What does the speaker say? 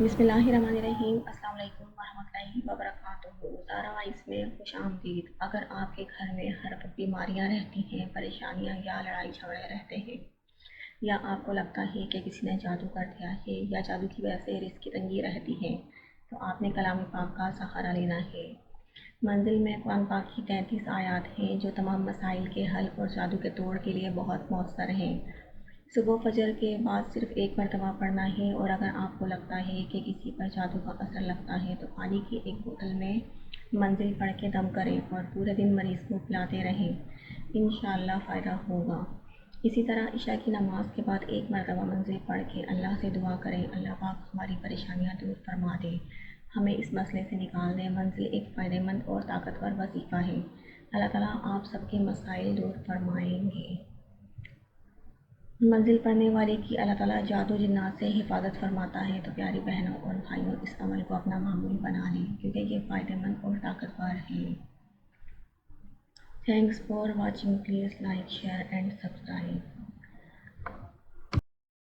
بسم اللہ الرحمن الرحیم۔ السلام علیکم ورحمۃ اللہ وبرکاتہ۔ زارا وائس میں خوش آمدید۔ اگر آپ کے گھر میں ہر وقت بیماریاں رہتی ہیں، پریشانیاں یا لڑائی جھگڑے رہتے ہیں، یا آپ کو لگتا ہے کہ کسی نے جادو کر دیا ہے یا جادو کی وجہ سے رزق کی تنگی رہتی ہے، تو آپ نے کلام پاک کا سہارا لینا ہے۔ منزل میں قرآن پاک کی 33 آیات ہیں جو تمام مسائل کے حل اور جادو کے توڑ کے لیے بہت مؤثر ہیں۔ صبح فجر کے بعد صرف ایک مرتبہ پڑھنا ہے، اور اگر آپ کو لگتا ہے کہ کسی پر جادو کا اثر لگتا ہے تو پانی کی ایک بوتل میں منزل پڑھ کے دم کریں اور پورے دن مریض کو پلاتے رہیں، انشاءاللہ فائدہ ہوگا۔ اسی طرح عشاء کی نماز کے بعد ایک مرتبہ منزل پڑھ کے اللہ سے دعا کریں، اللہ پاک ہماری پریشانیاں دور فرما دے، ہمیں اس مسئلے سے نکال دے۔ منزل ایک فائدہ مند اور طاقتور وظیفہ ہے۔ اللہ تعالیٰ آپ سب کے مسائل دور فرمائیں گے۔ منزل پڑھنے والے کی اللہ تعالیٰ جادو جنات سے حفاظت فرماتا ہے، تو پیاری بہنوں اور بھائیوں اس عمل کو اپنا معمول بنا لیں، کیونکہ یہ فائدہ مند اور طاقتور ہے۔ Thanks for watching, please like, share and subscribe.